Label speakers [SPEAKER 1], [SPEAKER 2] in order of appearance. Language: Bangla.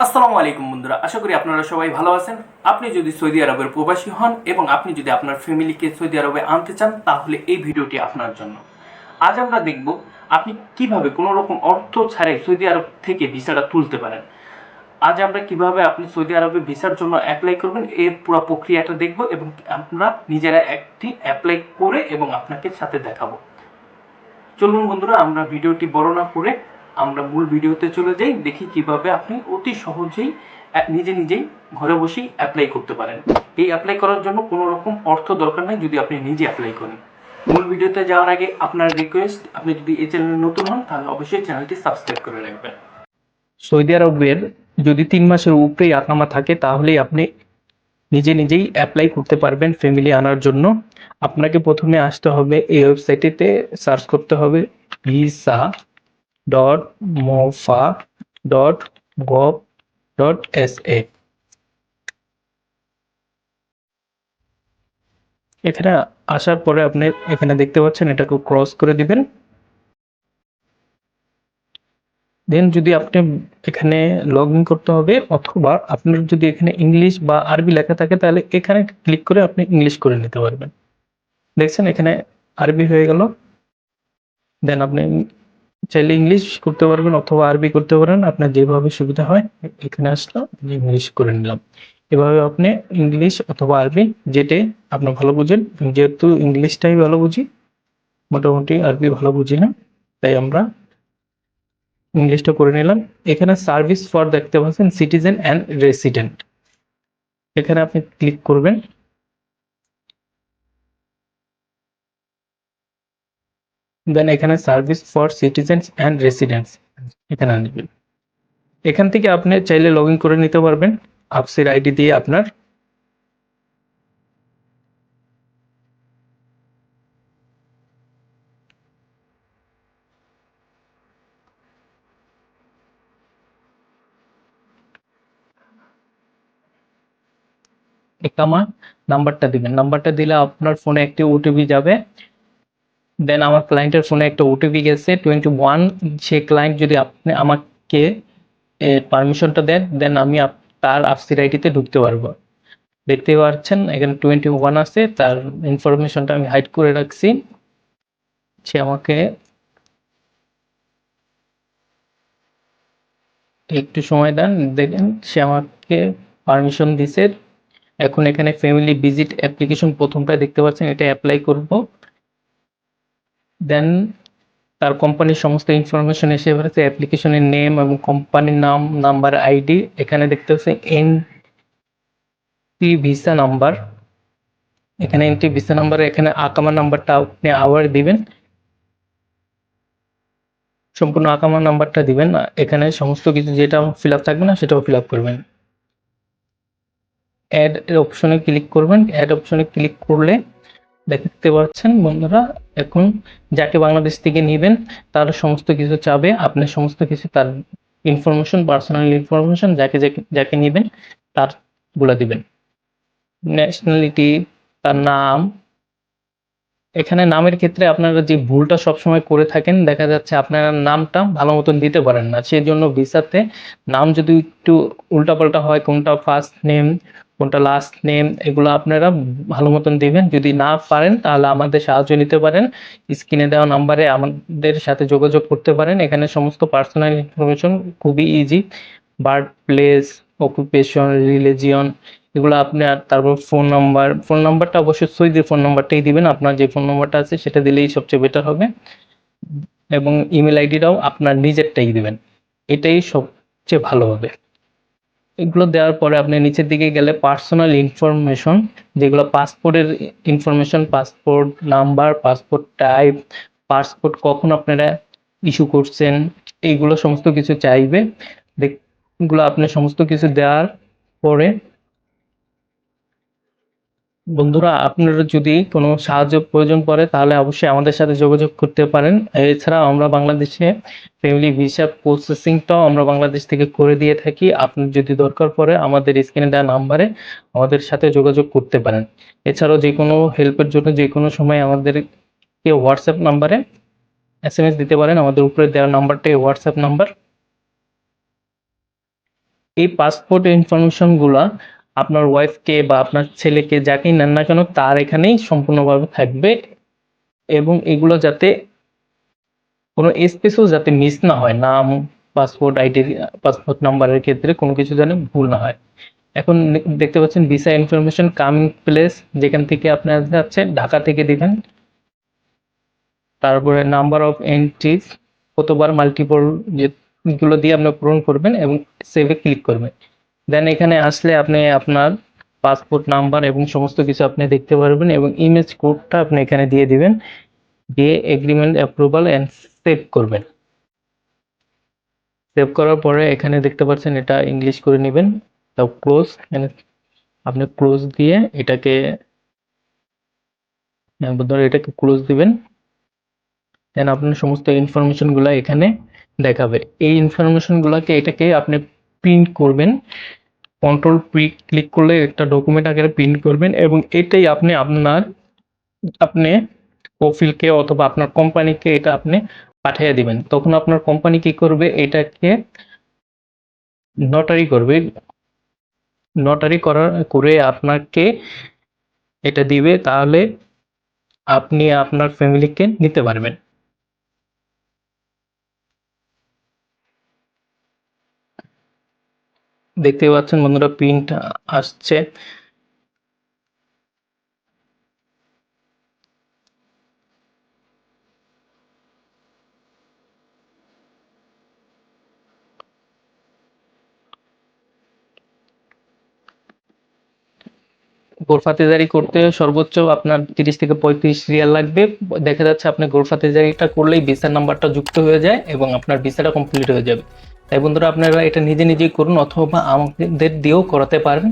[SPEAKER 1] আসসালামু আলাইকুম বন্ধুরা, আশা করি আপনারা সবাই ভালো আছেন। আপনি যদি সৌদি আরবের প্রবাসী হন এবং আপনি যদি আপনার ফ্যামিলিকে সৌদি আরবে আনতে চান, তাহলে এই ভিডিওটি আপনার জন্য। আজ আমরা দেখব আপনি কিভাবে কোনো রকম অর্থ ছাড়াই সৌদি আরব থেকে ভিসাটা তুলতে পারেন। আজ আমরা কিভাবে আপনি সৌদি আরবে ভিসার জন্য অ্যাপ্লাই করবেন এর পুরো প্রক্রিয়াটা দেখব এবং আমরা নিজেরা একটি অ্যাপ্লাই করে এবং আপনাকে সাথে দেখাবো। চলুন বন্ধুরা, আমরা ভিডিওটি বড় না করে আমরা মূল ভিডিওতে চলে যাই, দেখি কিভাবে আপনি অতি সহজেই নিজেই ঘরে বসেই অ্যাপ্লাই করতে পারেন। এই অ্যাপ্লাই করার জন্য কোনো রকম অর্থ দরকার নেই যদি আপনি নিজে অ্যাপ্লাই করেন। মূল ভিডিওতে যাওয়ার আগে আপনার রিকোয়েস্ট, আপনি যদি এই চ্যানেলে নতুন হন তাহলে অবশ্যই চ্যানেলটি সাবস্ক্রাইব করে রাখবেন। সৌদি আরবের যদি 3 মাসের উপরেই আকামা থাকে তাহলেই আপনি নিজেই অ্যাপ্লাই করতে পারবেন ফ্যামিলি আনার জন্য। আপনাকে প্রথমে আসতে হবে এই ওয়েবসাইটটিতে, সার্চ করতে হবে visa.mofa.gov.sa। এখানে আসার পরে আপনি এখানে দেখতে পাচ্ছেন, এটাকে ক্রস করে দিবেন। দেন যদি আপনি এখানে লগ ইন করতে হবে, অথবা আপনার যদি এখানে ইংলিশ বা আরবি লেখা থাকে তাহলে এখানে ক্লিক করে আপনি ইংলিশ করে নিতে পারবেন। দেখছেন এখানে আরবি হয়ে গেল। দেন আপনি চাইলে ইংলিশ করতে পারবেন অথবা আরবি করতে পারেন, আপনার যেভাবে সুবিধা হয়। এখানে আসলাম, ইংলিশ করে নিলাম। এভাবে আপনি ইংলিশ অথবা আরবি যেটাই আপনার ভালো বুঝেন, যেহেতু ইংলিশটাই ভালো বুঝি, মোটামুটি আরবি ভালো বুঝি না, তাই আমরা ইংলিশটা করে নিলাম। এখানে সার্ভিস ফর দেখতে পাচ্ছেন সিটিজেন অ্যান্ড রেসিডেন্ট, এখানে আপনি ক্লিক করবেন। দেন এখানে service for citizens and residents এখানে আনবেন। এখান থেকে আপনি চাইলে লগ ইন করে নিতে পারবেন আপসের আইডি দিয়ে আপনার। একামা নাম্বারটা দিবেন, নাম্বারটা দিলে আপনার ফোনে একটি ওটিপি যাবে। দেন আমার ক্লায়েন্টের ফোনে একটা ওটিপি গেছে 21। সে ক্লায়েন্ট যদি আপনি আমাকে পারমিশনটা দেন, দেন আমি তার আপসির আইডিতে ঢুকতে পারবো। দেখতে পাচ্ছেন এখানে 21 আছে, তার ইনফরমেশনটা আমি হাইড করে রাখছি। সে আমাকে একটু সময় দেন, দেখেন সে আমাকে পারমিশন দিছে। এখন এখানে ফ্যামিলি ভিজিট অ্যাপ্লিকেশন প্রথমটা দেখতে পাচ্ছেন, এটা অ্যাপ্লাই করব। দেন তার কোম্পানির সমস্ত ইনফরমেশন এসে পড়েছে, অ্যাপ্লিকেশনের নেম এবং কোম্পানির নাম, নাম্বার, আইডি। এখানে দেখতে পাচ্ছেন এনটি ভিসা নাম্বার, এখানে এনটি ভিসা নাম্বারে এখানে আকামা নাম্বারটা আপনি আবার দিবেন, সম্পূর্ণ আকামা নাম্বারটা দিবেন। এখানে সমস্ত কিছু যেটা ফিল আপ থাকবে না সেটাও ফিল আপ করবেন। অ্যাড এর অপশনে ক্লিক করবেন। অ্যাড অপশনে ক্লিক করলে দেখতে পাচ্ছেন বন্ধুরা, এখন যাকে বাংলাদেশ থেকে নেবেন তার সমস্ত কিছু চাবে, আপনার সমস্ত কিছু তার ইনফরমেশন, পার্সোনাল ইনফরমেশন, যাকে যাকে যাকে নেবেন তার গুলা দিবেন। ন্যাশনালিটি, তার নাম। এখানে নামের ক্ষেত্রে আপনারা যে ভুলটা সবসময় করে থাকেন, দেখা যাচ্ছে আপনারা নামটা ভালো মতন দিতে পারেন না, সেই জন্য ভিসাতে নাম যদি একটু উল্টাপাল্টা হয়, কোনটা ফার্স্ট নেম কোনটা লাস্ট নেম, এগুলো আপনারা ভালো মতন দিবেন। যদি না পারেন তাহলে আমাদের সাহায্য নিতে পারেন, স্ক্রিনে দেওয়া নাম্বারে আমাদের সাথে যোগাযোগ করতে পারেন। এখানে সমস্ত পার্সোনাল ইনফরমেশন খুবই easy, birth place, occupation, religion, এগুলো আপনার। তারপর ফোন নাম্বারটা অবশ্যই সৌদি ফোন নাম্বারটাই দিবেন, আপনার যে ফোন নাম্বারটা আছে সেটা দিলেই সবচেয়ে বেটার হবে। এবং ইমেল আইডিটাও আপনার নিজেরটাই দিবেন, এটাই সবচেয়ে ভালো হবে। এগুলো দেওয়ার পরে আপনি নিচের দিকে গেলে পার্সোনাল ইনফরমেশন, যেগুলো পাসপোর্টের information, passport number, passport type, passport কখন আপনারা ইস্যু করছেন, এইগুলো সমস্ত কিছু চাইবে। এগুলো আপনি সমস্ত কিছু দেওয়ার পরে বন্ধুরা, আপনারা যদি কোনো সাহায্য প্রয়োজন পড়ে তাহলে অবশ্যই আমাদের সাথে যোগাযোগ করতে পারেন। এছাড়াও আমরা বাংলাদেশে ফ্যামিলি ভিসা প্রসেসিংটাও আমরা বাংলাদেশ থেকে করে দিয়ে থাকি। আপনার যদি দরকার পড়ে আমাদের স্ক্রিনে দেওয়া নাম্বারে আমাদের সাথে যোগাযোগ করতে পারেন। এছাড়াও যে কোনো হেল্পের জন্য যে কোনো সময় আমাদেরকে হোয়াটসঅ্যাপ নাম্বারে এসএমএস দিতে পারেন, আমাদের উপরে দেওয়া নাম্বারটাই হোয়াটসঅ্যাপ নাম্বার। এই পাসপোর্ট ইনফরমেশনগুলা আপনার ওয়াইফকে বা আপনার ছেলেকে যাকেই নেন না কেন তার এখানেই সম্পূর্ণভাবে থাকবে, এবং এগুলো যাতে কোনো স্পেসও যাতে মিস না হয়, নাম, পাসপোর্ট আইডি, পাসপোর্ট নাম্বারের ক্ষেত্রে কোনো কিছু যেন ভুল না হয়। এখন দেখতে পাচ্ছেন ভিসা ইনফরমেশন কামিং প্লেস, যেখান থেকে আপনার যাচ্ছে ঢাকা থেকে দিবেন। তারপরে নাম্বার অফ এন্ট্রিজ কতবার মাল্টিপল, যেগুলো দিয়ে আপনি পূরণ করবেন এবং সেভে ক্লিক করবেন। দেন এখানে আসলে আপনি আপনার পাসপোর্ট নাম্বার এবং সমস্ত কিছু আপনি দেখতে পারবেন, এবং ইমেজ কোডটা আপনি এখানে দিয়ে দিবেন, দিয়ে এগ্রিমেন্ট অ্যাপ্রুভাল অ্যান্ড সেভ করবেন। সেভ করার পরে এখানে দেখতে পাচ্ছেন এটা ইংলিশ করে নেবেন, তাও ক্লোজ, আপনি ক্লোজ দিয়ে এটাকে এটাকে ক্লোজ দিবেন। দেন আপনার সমস্ত ইনফরমেশনগুলো এখানে দেখাবে। এই ইনফরমেশনগুলোকে এটাকে আপনি প্রিন্ট করবেন, কন্ট্রোল ক্লিক করলে একটা ডকুমেন্ট আকারে প্রিন্ট করবেন, এবং এটাই আপনি আপনি প্রোফাইলকে অথবা আপনার কোম্পানিকে এটা আপনি পাঠিয়ে দিবেন। তখন আপনার কোম্পানি কি করবে, এটাকে নোটারি করবে, নোটারি করে আপনাকে এটা দিবে, তাহলে আপনি আপনার ফ্যামিলিকে নিতে পারবেন। দেখতে পাচ্ছেন বন্ধুরা প্রিন্ট আসছে। গোরফাতেজারি করতে সর্বোচ্চ আপনার 30 থেকে 35 রিয়াল লাগবে। দেখা যাচ্ছে আপনি গোরফাতেজারিটা করলেই ভিসার নাম্বারটা যুক্ত হয়ে যায় এবং আপনার ভিসাটা কমপ্লিট হয়ে যাবে। তাই বন্ধুরা আপনারা এটা নিজে নিজেই করুন, অথবা আমাদের দিয়েও করাতে পারেন।